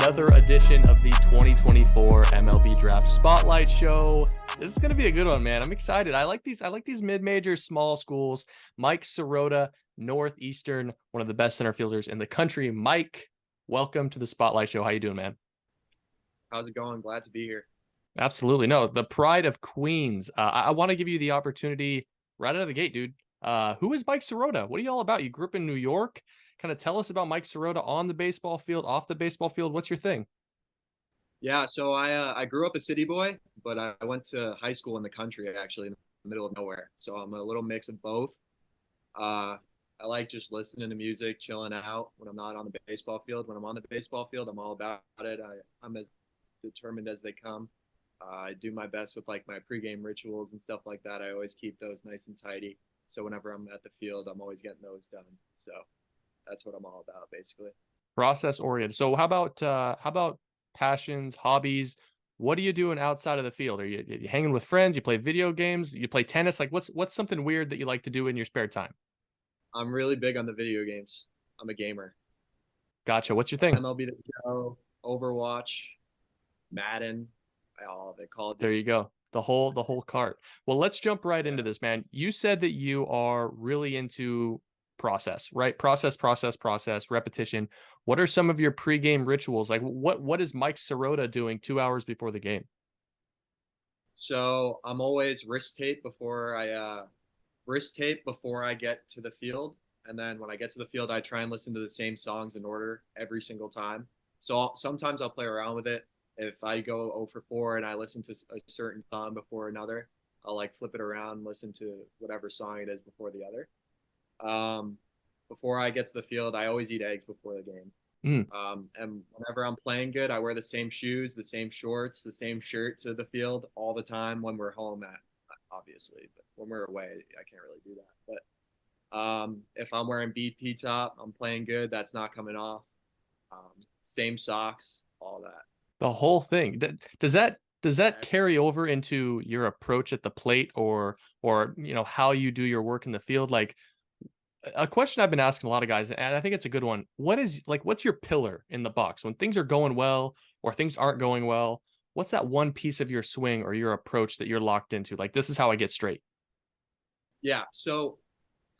another edition of the 2024 MLB Draft Spotlight Show. This is going to be a good one, man. I'm excited. I like these mid-major small schools. Mike Sirota, Northeastern, one of the best center fielders in the country. Mike, welcome to the Spotlight Show. How you doing, man? How's it going? Glad to be here. Absolutely. No, the pride of Queens. I want to give you the opportunity right out of the gate, dude. Who is Mike Sirota? What are you all about? You grew up in New York. Kind of tell us about Mike Sirota on the baseball field, off the baseball field. What's your thing? Yeah, so I grew up a city boy, but I went to high school in the country, actually, in the middle of nowhere. So I'm a little mix of both. I like just listening to music, chilling out when I'm not on the baseball field. When I'm on the baseball field, I'm all about it. I'm as determined as they come. I do my best with like my pregame rituals and stuff like that. I always keep those nice and tidy. So whenever I'm at the field, I'm always getting those done. So that's what I'm all about, basically. Process oriented. So how about passions, hobbies? What are you doing outside of the field? Are you hanging with friends? You play video games? You play tennis? Like what's something weird that you like to do in your spare time? I'm really big on the video games. I'm a gamer. Gotcha. What's your thing? MLB The Show, Overwatch, Madden, all of it. Call of There Duty. you go. The whole cart. Well, let's jump right into this, man. You said that you are really into process, right? Process, repetition. What are some of your pregame rituals? Like what is Mike Sirota doing 2 hours before the game? So I'm always wrist tape before I get to the field, and then when I get to the field, I try and listen to the same songs in order every single time. So sometimes I'll play around with it. If I go 0 for 4 and I listen to a certain song before another, I'll like flip it around, listen to whatever song it is before the other. Um, Before I get to the field, I always eat eggs before the game. Mm. And whenever I'm playing good, I wear the same shoes, the same shorts, the same shirt to the field all the time when we're home at obviously, but when we're away, I can't really do that. But if I'm wearing BP top, I'm playing good. That's not coming off. Same socks, all that. The whole thing. Does that carry over into your approach at the plate or how you do your work in the field? Like a question I've been asking a lot of guys, and I think it's a good one. What's your pillar in the box when things are going well or things aren't going well? What's that one piece of your swing or your approach that you're locked into? Like, this is how I get straight. Yeah. So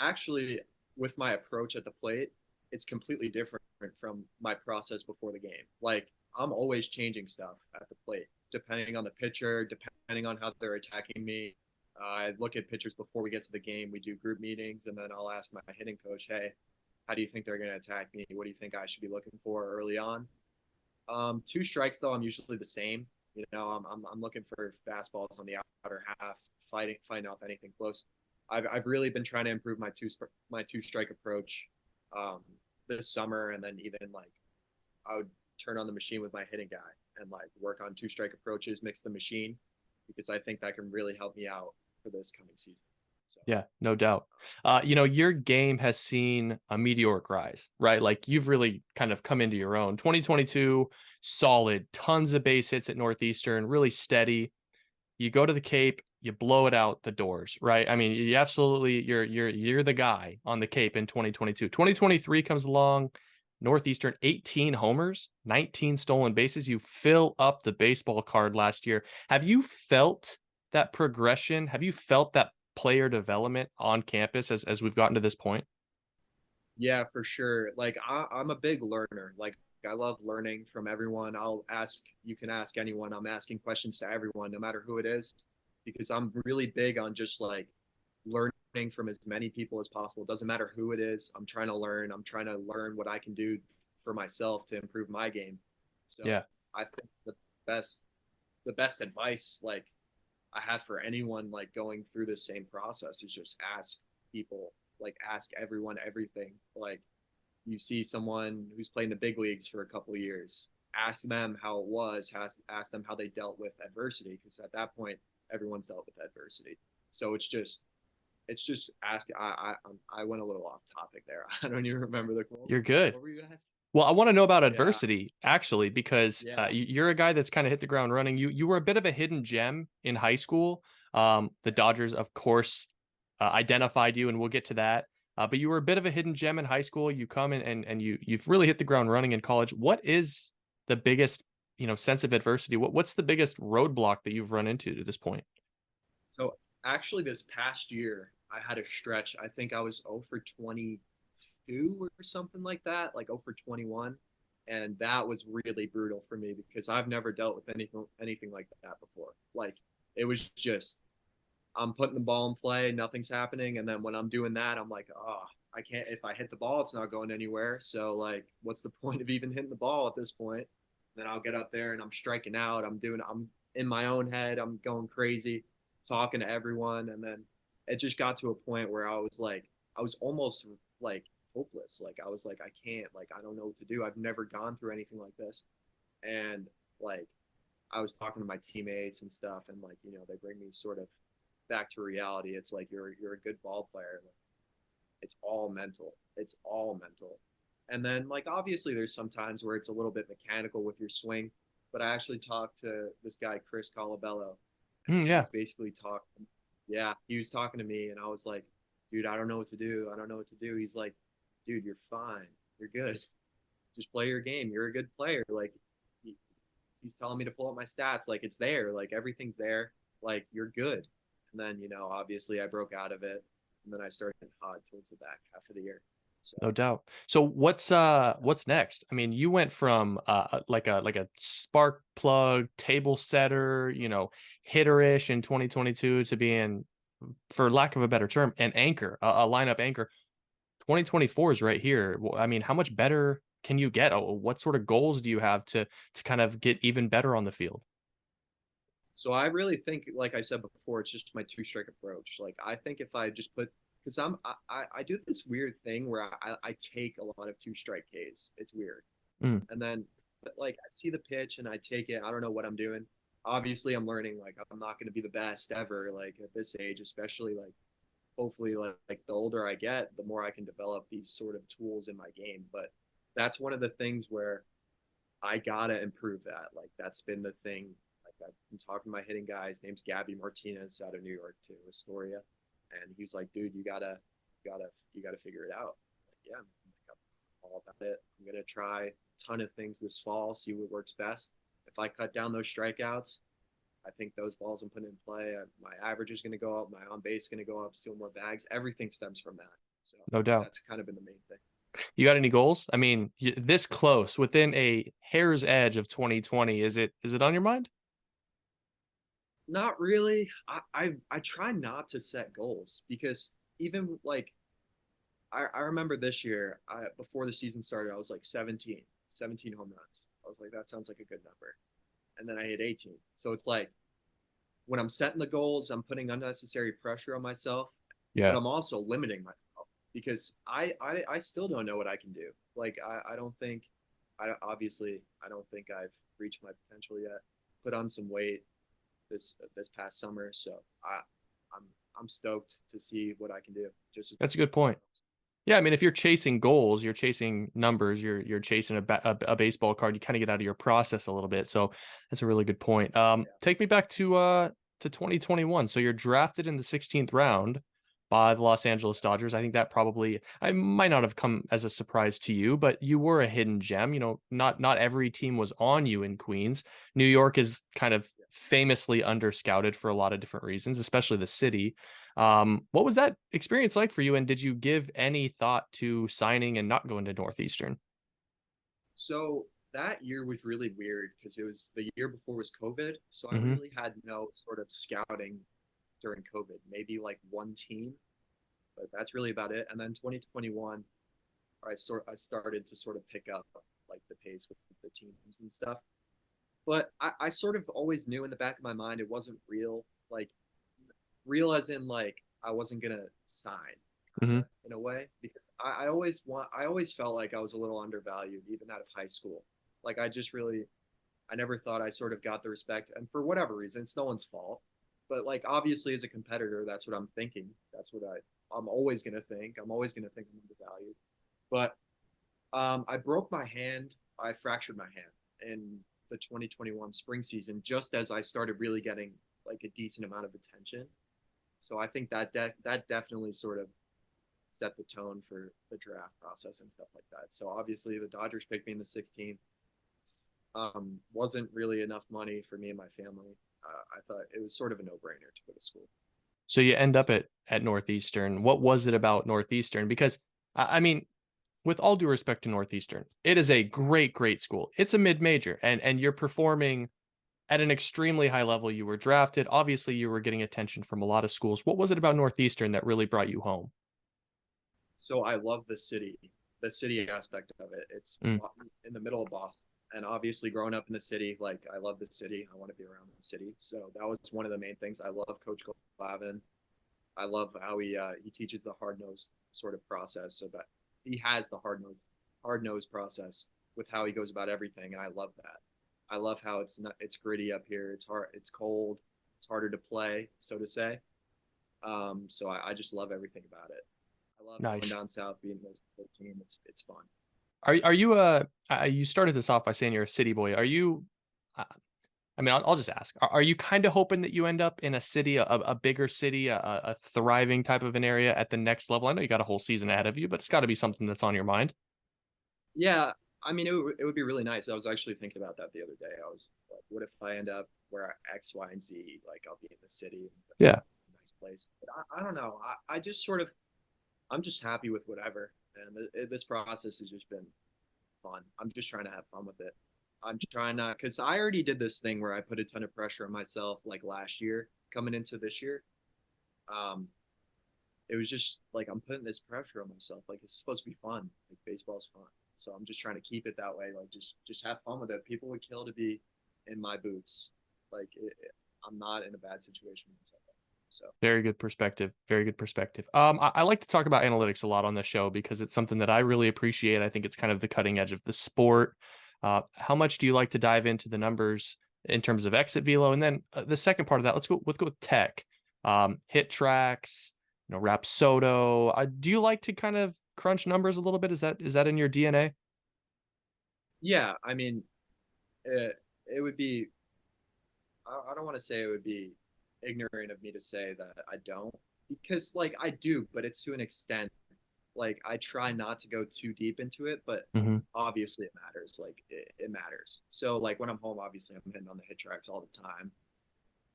actually, with my approach at the plate, it's completely different from my process before the game. Like I'm always changing stuff at the plate, depending on the pitcher, depending on how they're attacking me. I look at pitchers before we get to the game. We do group meetings, and then I'll ask my hitting coach, "Hey, how do you think they're going to attack me? What do you think I should be looking for early on?" Two strikes though, I'm usually the same. I'm looking for fastballs on the outer half, fighting off anything close. I've really been trying to improve my two strike approach um, this summer, and then even like I would turn on the machine with my hitting guy and like work on two strike approaches, mix the machine because I think that can really help me out for this coming season. So Yeah, no doubt. Your game has seen a meteoric rise, right? Like you've really kind of come into your own. 2022, solid, tons of base hits at Northeastern, really steady. You go to the Cape, you blow it out the doors, right? I mean, you absolutely you're the guy on the Cape in 2022. 2023 comes along, Northeastern 18 homers, 19 stolen bases. You fill up the baseball card last year. Have you felt that progression? Have you felt that player development on campus as we've gotten to this point? yeah, for sure. Like I'm a big learner. Like I love learning from everyone. You can ask anyone. I'm asking questions to everyone, no matter who it is, because I'm really big on just like learning from as many people as possible. It doesn't matter who it is. I'm trying to learn. I'm trying to learn what I can do for myself to improve my game. So Yeah. I think best the best advice like I have for anyone like going through the same process is just ask people, like ask everyone everything. Like you see someone who's playing the big leagues for a couple of years, ask them how it was, ask them how they dealt with adversity, because at that point everyone's dealt with adversity. So it's just ask. I went a little off topic there. I don't even remember the quote. You're good. What were you asking? Well, I want to know about Yeah, adversity actually, because yeah, you're a guy that's kind of hit the ground running. You were a bit of a hidden gem in high school. The Dodgers, of course, identified you, and we'll get to that. But you were a bit of a hidden gem in high school. You come in and you've really hit the ground running in college. What is the biggest, sense of adversity? What's the biggest roadblock that you've run into to this point? So actually, this past year, I had a stretch. I think I was 0 for 22 or something like that, like 0 for 21, and that was really brutal for me because I've never dealt with anything like that before. Like it was just I'm putting the ball in play, nothing's happening, and then when I'm doing that, I'm like, oh, I can't. If I hit the ball, it's not going anywhere. So like, what's the point of even hitting the ball at this point? Then I'll get up there and I'm striking out. I'm in my own head. I'm going crazy, talking to everyone, and then it just got to a point where I was almost like hopeless. Like I was like, I can't. Like I don't know what to do. I've never gone through anything like this, and like I was talking to my teammates and stuff, and like they bring me sort of back to reality. It's like you're a good ball player. It's all mental. It's all mental. And then like obviously there's some times where it's a little bit mechanical with your swing, but I actually talked to this guy Chris Colabello, and he Yeah. was basically talking. Yeah, he was talking to me, and I was like, dude, I don't know what to do. I don't know what to do. He's like, dude, you're fine. You're good. Just play your game. You're a good player. Like he, he's telling me to pull up my stats. Like it's there. Like everything's there. Like you're good. And then obviously I broke out of it, and then I started getting hot towards the back half of the year. So No doubt. So what's next? I mean, you went from like a spark plug table setter, hitterish in 2022 to being, for lack of a better term, an anchor, a lineup anchor. 2024 is right here. I mean, how much better can you get? What sort of goals do you have to kind of get even better on the field? So I really think, like I said before, it's just my two strike approach. Like I think if I just put, because I do this weird thing where I take a lot of two strike Ks. It's weird, Mm, and then like I see the pitch and I take it. I don't know what I'm doing. Obviously, I'm learning. Like I'm not going to be the best ever. Like at this age, especially like hopefully like the older I get, the more I can develop these sort of tools in my game. But that's one of the things where I gotta improve that. Like that's been the thing. Like I've been talking to my hitting guy. His name's Gabby Martinez out of New York too, Astoria, and he was like, "Dude, you gotta figure it out." Like, yeah, I'm all about it. I'm gonna try a ton of things this fall, see what works best. If I cut down those strikeouts, I think those balls I'm putting in play, my average is gonna go up, my on base is gonna go up, steal more bags. Everything stems from that. So no doubt. that's kind of been the main thing. You got any goals? I mean, this close, within a hair's edge of 2020, is it on your mind? Not really. I try not to set goals because even like I remember this year, before the season started, I was like 17 home runs. I was like, that sounds like a good number. And then I hit 18. So it's like when I'm setting the goals, I'm putting unnecessary pressure on myself, but Yeah. I'm also limiting myself because I still don't know what I can do. Like I don't think I don't think I've reached my potential yet. Put on some weight this past summer, so I'm I'm stoked to see what I can do. Just as That's a much as good point. anything else. Yeah, I mean, if you're chasing goals, you're chasing numbers, you're chasing a baseball card, you kind of get out of your process a little bit. So that's a really good point. Yeah. Take me back to 2021. So you're drafted in the 16th round by the Los Angeles Dodgers. I think that probably, I might not have come as a surprise to you, but you were a hidden gem. Not every team was on you in Queens. New York is kind of Yeah. famously underscouted for a lot of different reasons, especially the city. What was that experience like for you? And did you give any thought to signing and not going to Northeastern? So that year was really weird because it was the year before was COVID. So I Hmm. really had no sort of scouting during COVID. Maybe like one team, but that's really about it. And then 2021, I started to sort of pick up like the pace with the teams and stuff. But I sort of always knew in the back of my mind it wasn't real. Like real as in like I wasn't gonna sign, kind Hmm. of in a way, because I always felt like I was a little undervalued even out of high school. Like I never thought I sort of got the respect, and for whatever reason, it's no one's fault. But like obviously as a competitor, that's what I'm thinking. That's what I'm always gonna think. I'm always gonna think I'm undervalued. But I broke my hand. I fractured my hand in the 2021 spring season, just as I started really getting like a decent amount of attention. So I think that definitely sort of set the tone for the draft process and stuff like that. So obviously the Dodgers picked me in the 16th. Wasn't really enough money for me and my family. I thought it was sort of a no-brainer to go to school. So you end up at Northeastern. What was it about Northeastern? Because I mean, with all due respect to Northeastern, it is a great school. It's a mid-major, and you're performing at an extremely high level. You were drafted. Obviously, you were getting attention from a lot of schools. What was it about Northeastern that really brought you home? So I love the city aspect of it. It's Mm, in the middle of Boston, and obviously growing up in the city, like I love the city. I want to be around the city. So that was one of the main things. I love Coach Glavin. I love how he teaches the hard nosed sort of process, so that he has the hard nosed process with how he goes about everything, and I love that. I love how it's gritty up here. It's hard. It's cold. It's harder to play, so to say. So I just love everything about it. I love going nice. down south, being the team. It's fun. Are you you started this off by saying you're a city boy. Are you? Uh, I mean, I'll just ask. Are you kind of hoping that you end up in a city, a bigger city, a thriving type of an area at the next level? I know you got a whole season ahead of you, but it's got to be something that's on your mind. Yeah, I mean, it would be really nice. I was actually thinking about that the other day. I was like, what if I end up where X, Y, and Z? Like, I'll be in the city, Yeah. nice place. But I don't know. I just sort of, I'm just happy with whatever. And this process has just been fun. I'm just trying to have fun with it. I'm trying not, because I already did this thing where I put a ton of pressure on myself like last year coming into this year. Um, it was just like I'm putting this pressure on myself. Like it's supposed to be fun. Like baseball's fun. So I'm just trying to keep it that way. Like just have fun with it. People would kill to be in my boots. Like I'm not in a bad situation myself. So Very good perspective. Very good perspective. I like to talk about analytics a lot on the show because it's something that I really appreciate. I think it's kind of the cutting edge of the sport. How much do you like to dive into the numbers in terms of exit velo? And then the second part of that, let's go with tech, hit tracks, Rapsodo. Do you like to kind of crunch numbers a little bit? Is that in your DNA? yeah, I mean, it would be. I don't want to say it would be ignorant of me to say that I don't, because like I do, but it's to an extent. Like I try not to go too deep into it, but Hmm. obviously it matters. Like it matters. So like when I'm home, obviously I'm hitting on the hit tracks all the time.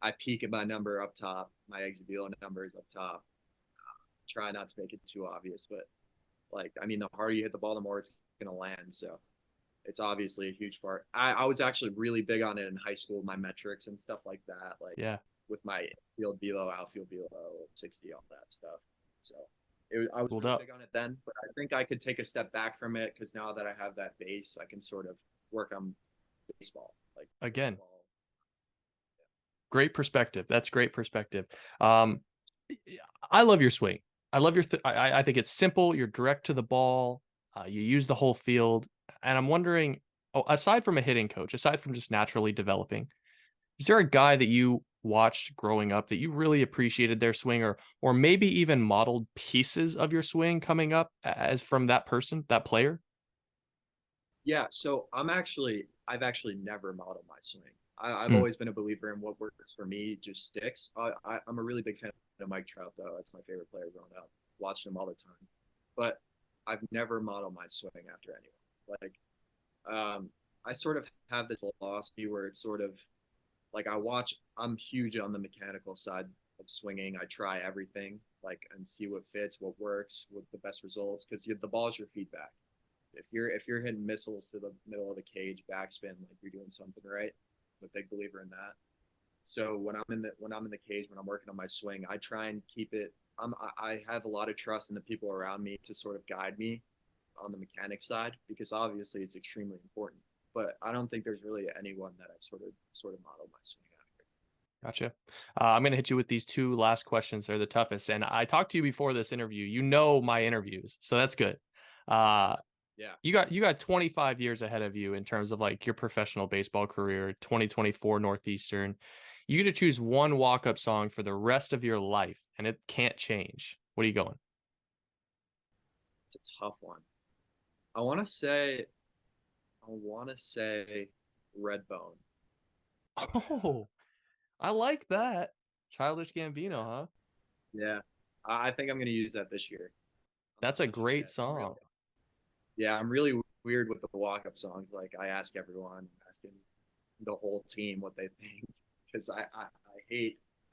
I peak at my number up top. My exit velo number is up top. Try not to make it too obvious, but like I mean, the harder you hit the ball, the more it's gonna land. So it's obviously a huge part. I was actually really big on it in high school, my metrics and stuff like that, like Yeah, with my field velo, outfield velo, 60, all that stuff. So I was pulled really up big on it then, but I think I could take a step back from it because now that I have that base, I can sort of work on baseball, like again. baseball. Great perspective. That's great perspective. Um, I love your swing. I love your. I think it's simple. You're direct to the ball. You use the whole field, and I'm wondering, oh, aside from a hitting coach, aside from just naturally developing, is there a guy that you watched growing up that you really appreciated their swing, or maybe even modeled pieces of your swing coming up as from that person, that player? Yeah, so I've actually never modeled my swing. I've Mm, always been a believer in what works for me just sticks. I'm a really big fan of Mike Trout, though. That's my favorite player growing up. Watched him all the time, but I've never modeled my swing after anyone. I sort of have this philosophy where it's sort of like I'm huge on the mechanical side of swinging. I try everything, like, and see what fits, what works, what the best results, because the ball is your feedback. If you're hitting missiles to the middle of the cage, backspin, like you're doing something right. I'm a big believer in that. So when I'm in the cage, when I'm working on my swing, I try and keep it. I have a lot of trust in the people around me to sort of guide me on the mechanic side because obviously it's extremely important. But I don't think there's really anyone that I've sort of modeled my swing after. gotcha. I'm going to hit you with these two last questions. They're the toughest, and I talked to you before this interview. You know my interviews, so that's good. Uh, Yeah. you got 25 years ahead of you in terms of like your professional baseball career, 2024 Northeastern. You get to choose one walk-up song for the rest of your life and it can't change. What are you going? It's a tough one. I want to say I want to say Redbone. Oh, I like that. Childish Gambino, huh? Yeah. I think I'm gonna use that this year. I'm That's a such a great kid. song. Yeah, I'm really weird with the walk-up songs. Like I ask everyone, asking the whole team what they think because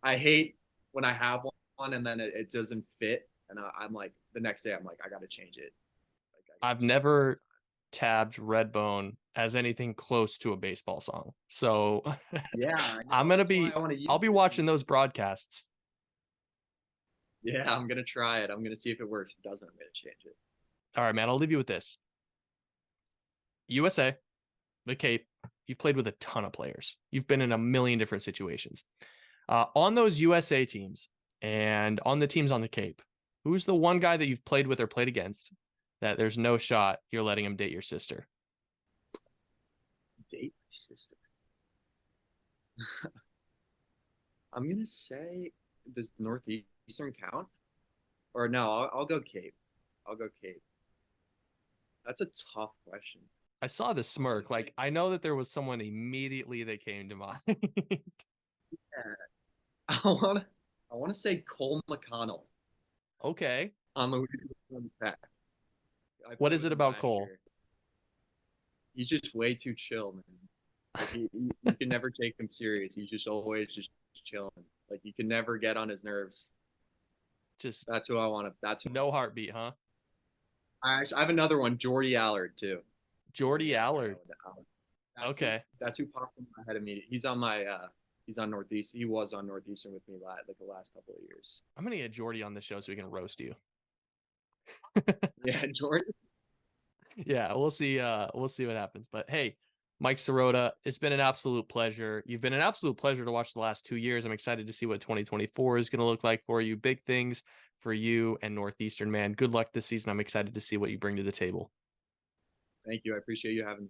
I hate when I have one and then it doesn't fit, and I'm like the next day I'm like I got to change it. Like I got I've to change it every never tabbed Redbone as anything close to a baseball song. So Yeah, I I'm know. gonna That's why be I want to use I'll be it. watching those broadcasts. Yeah, I'm gonna try it. I'm gonna see if it works. If it doesn't, I'm gonna change it. All right, man. I'll leave you with this. USA, the Cape, you've played with a ton of players. You've been in a million different situations. On those USA teams and on the teams on the Cape, who's the one guy that you've played with or played against that there's no shot you're letting him date your sister? Date my sister. I'm gonna say, does Northeastern count? Or no, I'll go Cape. I'll go Cape. That's a tough question. I saw the smirk. Honestly. Like, I know that there was someone immediately that came to mind. Yeah. I wanna say Cole McConnell Okay. on the Louisiana Tech. I What played is with it him about last Cole? year. He's just way too chill, man. Like you can never take him serious. He's just always just chilling. Like you can never get on his nerves. Just That's who I want to. That's who I no want. heartbeat, huh? I have another one, Jordy Allard too. Jordy Jordy Allard. Allard. Okay. That's who popped in my head immediately. He's on Northeast. He was on Northeastern with me like the last couple of years. I'm gonna get Jordy on the show so we can roast you. Yeah, Jordy. Yeah, we'll see what happens. But hey, Mike Sirota, it's been an absolute pleasure. You've been an absolute pleasure to watch the last 2 years. I'm excited to see what 2024 is going to look like for you. Big things for you and Northeastern, man. Good luck this season. I'm excited to see what you bring to the table. Thank you. I appreciate you having me.